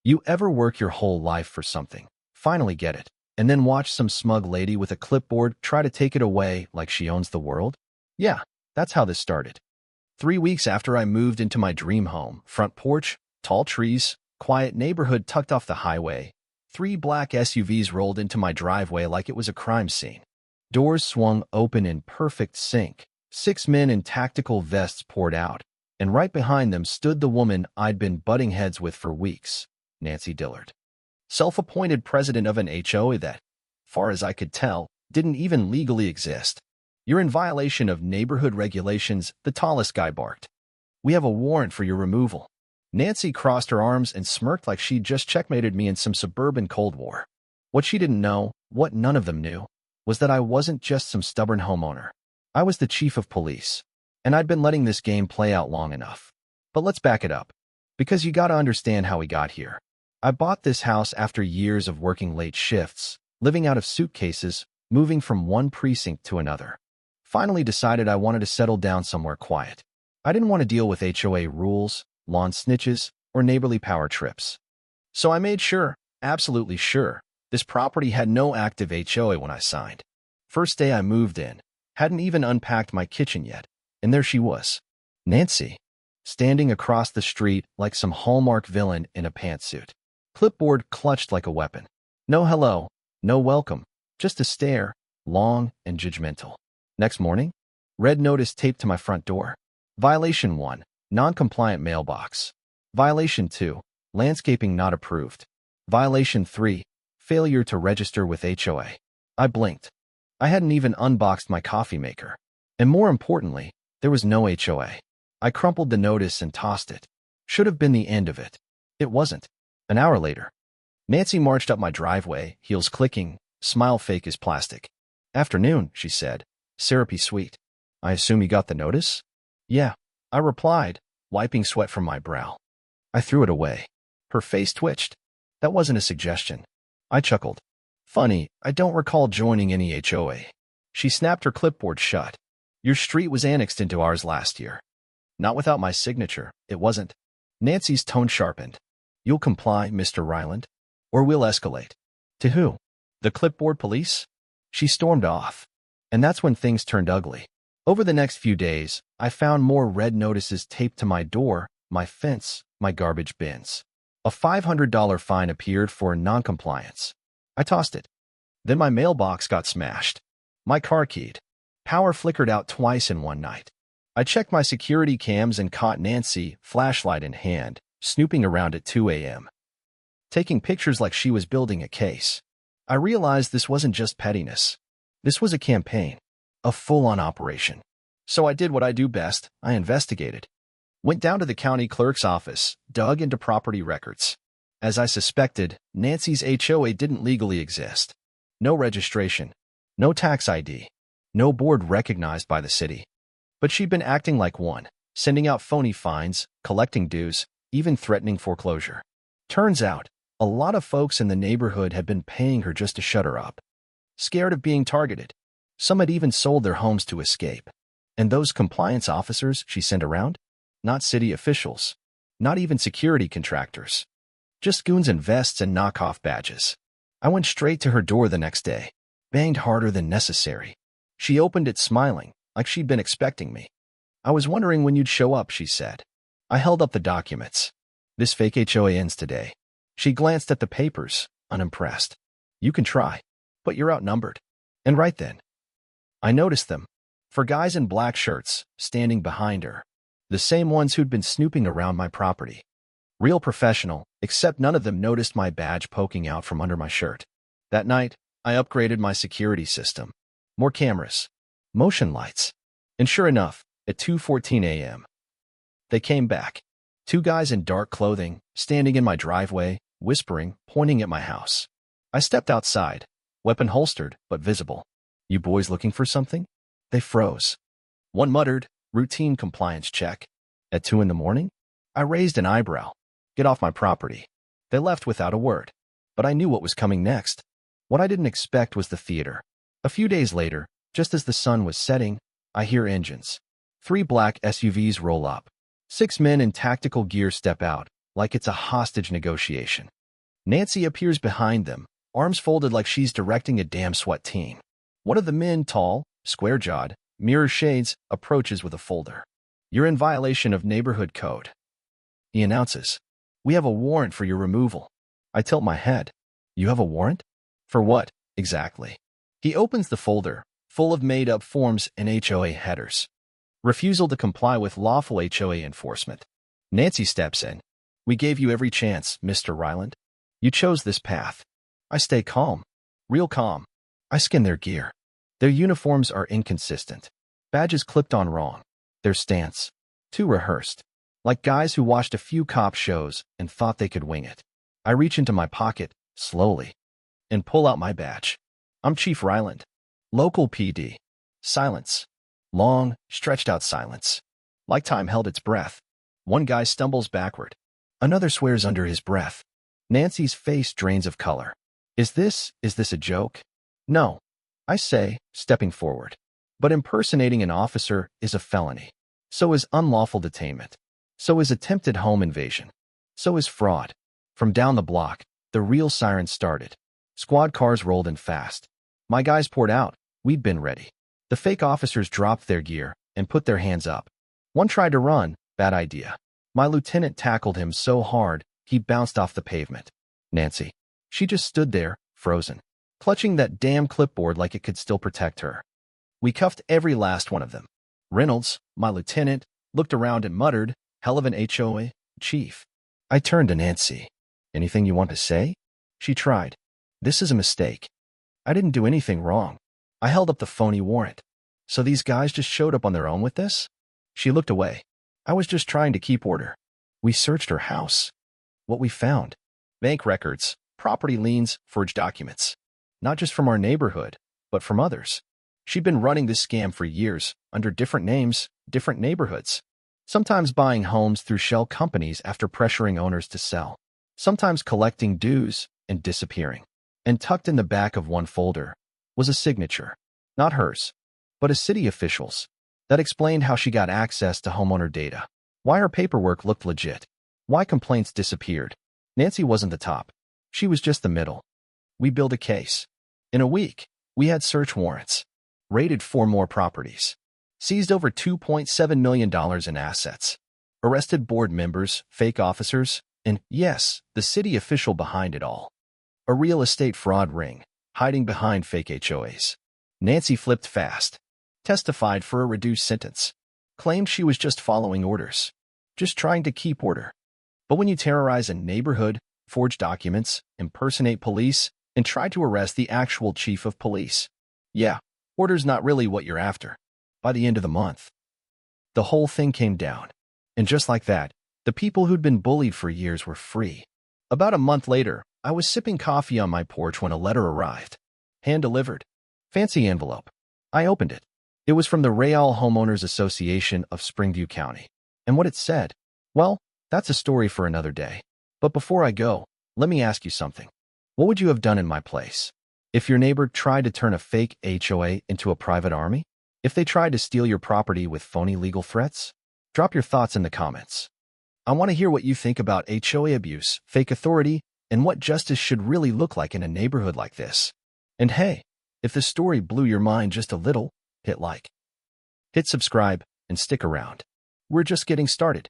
You ever work your whole life for something, finally get it, and then watch some smug lady with a clipboard try to take it away like she owns the world? Yeah, that's how this started. 3 weeks after I moved into my dream home, front porch, tall trees, quiet neighborhood tucked off the highway, 3 black SUVs rolled into my driveway like it was a crime scene. Doors swung open in perfect sync. 6 men in tactical vests poured out, and right behind them stood the woman I'd been butting heads with for weeks, Nancy Dillard. Self-appointed president of an HOA that, far as I could tell, didn't even legally exist. You're in violation of neighborhood regulations, the tallest guy barked. We have a warrant for your removal. Nancy crossed her arms and smirked like she'd just checkmated me in some suburban Cold War. What she didn't know, what none of them knew, was that I wasn't just some stubborn homeowner. I was the chief of police, and I'd been letting this game play out long enough. But let's back it up, because you gotta understand how we got here. I bought this house after years of working late shifts, living out of suitcases, moving from one precinct to another. Finally decided I wanted to settle down somewhere quiet. I didn't want to deal with HOA rules, lawn snitches, or neighborly power trips. So I made sure, absolutely sure, this property had no active HOA when I signed. First day I moved in, hadn't even unpacked my kitchen yet, and there she was, Nancy, standing across the street like some Hallmark villain in a pantsuit. Clipboard clutched like a weapon. No hello, no welcome, just a stare, long and judgmental. Next morning, red notice taped to my front door. Violation 1, non-compliant mailbox. Violation 2, landscaping not approved. Violation 3, failure to register with HOA. I blinked. I hadn't even unboxed my coffee maker. And more importantly, there was no HOA. I crumpled the notice and tossed it. Should have been the end of it. It wasn't. An hour later, Nancy marched up my driveway, heels clicking, smile fake as plastic. Afternoon, she said, syrupy sweet. I assume you got the notice? Yeah, I replied, wiping sweat from my brow. I threw it away. Her face twitched. That wasn't a suggestion. I chuckled. Funny, I don't recall joining any HOA. She snapped her clipboard shut. Your street was annexed into ours last year. Not without my signature, it wasn't. Nancy's tone sharpened. You'll comply, Mr. Ryland, or we'll escalate. To who? The clipboard police? She stormed off. And that's when things turned ugly. Over the next few days, I found more red notices taped to my door, my fence, my garbage bins. A $500 fine appeared for noncompliance. I tossed it. Then my mailbox got smashed. My car keyed. Power flickered out twice in one night. I checked my security cams and caught Nancy, flashlight in hand, snooping around at 2 a.m., taking pictures like she was building a case. I realized this wasn't just pettiness. This was a campaign, a full-on operation. So I did what I do best. I investigated. Went down to the county clerk's office, dug into property records. As I suspected, Nancy's HOA didn't legally exist. No registration, no tax ID, no board recognized by the city. But she'd been acting like one, sending out phony fines, collecting dues, even threatening foreclosure. Turns out, a lot of folks in the neighborhood had been paying her just to shut her up. Scared of being targeted. Some had even sold their homes to escape. And those compliance officers she sent around? Not city officials. Not even security contractors. Just goons in vests and knockoff badges. I went straight to her door the next day. Banged harder than necessary. She opened it smiling, like she'd been expecting me. I was wondering when you'd show up, she said. I held up the documents. This fake HOA ends today. She glanced at the papers, unimpressed. You can try, but you're outnumbered. And right then, I noticed them. 4 guys in black shirts, standing behind her. The same ones who'd been snooping around my property. Real professional, except none of them noticed my badge poking out from under my shirt. That night, I upgraded my security system. More cameras. Motion lights. And sure enough, at 2:14 a.m., they came back. 2 guys in dark clothing, standing in my driveway, whispering, pointing at my house. I stepped outside, weapon holstered, but visible. You boys looking for something? They froze. One muttered, routine compliance check. At 2 in the morning? I raised an eyebrow. Get off my property. They left without a word. But I knew what was coming next. What I didn't expect was the theater. A few days later, just as the sun was setting, I hear engines. 3 black SUVs roll up. 6 men in tactical gear step out, like it's a hostage negotiation. Nancy appears behind them, arms folded like she's directing a damn SWAT team. One of the men, tall, square-jawed, mirror shades, approaches with a folder. "You're in violation of neighborhood code," he announces. "We have a warrant for your removal." I tilt my head. "You have a warrant? For what, exactly?" He opens the folder, full of made-up forms and HOA headers. "Refusal to comply with lawful HOA enforcement." Nancy steps in. "We gave you every chance, Mr. Ryland. You chose this path." I stay calm. Real calm. I scan their gear. Their uniforms are inconsistent. Badges clipped on wrong. Their stance, too rehearsed. Like guys who watched a few cop shows and thought they could wing it. I reach into my pocket, slowly, and pull out my badge. I'm Chief Ryland. Local PD. Silence. Long, stretched-out silence. Like time held its breath. One guy stumbles backward. Another swears under his breath. Nancy's face drains of color. Is this a joke? No, I say, stepping forward. But impersonating an officer is a felony. So is unlawful detainment. So is attempted home invasion. So is fraud. From down the block, the real siren started. Squad cars rolled in fast. My guys poured out. We'd been ready. The fake officers dropped their gear and put their hands up. One tried to run. Bad idea. My lieutenant tackled him so hard, he bounced off the pavement. Nancy. She just stood there, frozen, clutching that damn clipboard like it could still protect her. We cuffed every last one of them. Reynolds, my lieutenant, looked around and muttered, "Hell of an HOA, chief." I turned to Nancy. "Anything you want to say?" She tried. "This is a mistake. I didn't do anything wrong." I held up the phony warrant. "So these guys just showed up on their own with this?" She looked away. "I was just trying to keep order." We searched her house. What we found: bank records, property liens, forged documents. Not just from our neighborhood, but from others. She'd been running this scam for years, under different names, different neighborhoods. Sometimes buying homes through shell companies after pressuring owners to sell. Sometimes collecting dues and disappearing. And tucked in the back of one folder was a signature. Not hers, but a city official's. That explained how she got access to homeowner data. Why her paperwork looked legit. Why complaints disappeared. Nancy wasn't the top. She was just the middle. We built a case. In a week, we had search warrants. Raided 4 more properties. Seized over $2.7 million in assets. Arrested board members, fake officers, and, yes, the city official behind it all. A real estate fraud ring, hiding behind fake HOAs. Nancy flipped fast. Testified for a reduced sentence. Claimed she was just following orders. Just trying to keep order. But when you terrorize a neighborhood, forge documents, impersonate police, and try to arrest the actual chief of police, yeah, order's not really what you're after. By the end of the month, the whole thing came down. And just like that, the people who'd been bullied for years were free. About a month later, I was sipping coffee on my porch when a letter arrived. Hand-delivered. Fancy envelope. I opened it. It was from the Real Homeowners Association of Springview County. And what it said, well, that's a story for another day. But before I go, let me ask you something. What would you have done in my place? If your neighbor tried to turn a fake HOA into a private army? If they tried to steal your property with phony legal threats? Drop your thoughts in the comments. I want to hear what you think about HOA abuse, fake authority, and what justice should really look like in a neighborhood like this. And hey, if the story blew your mind just a little, hit like. Hit subscribe, and stick around. We're just getting started.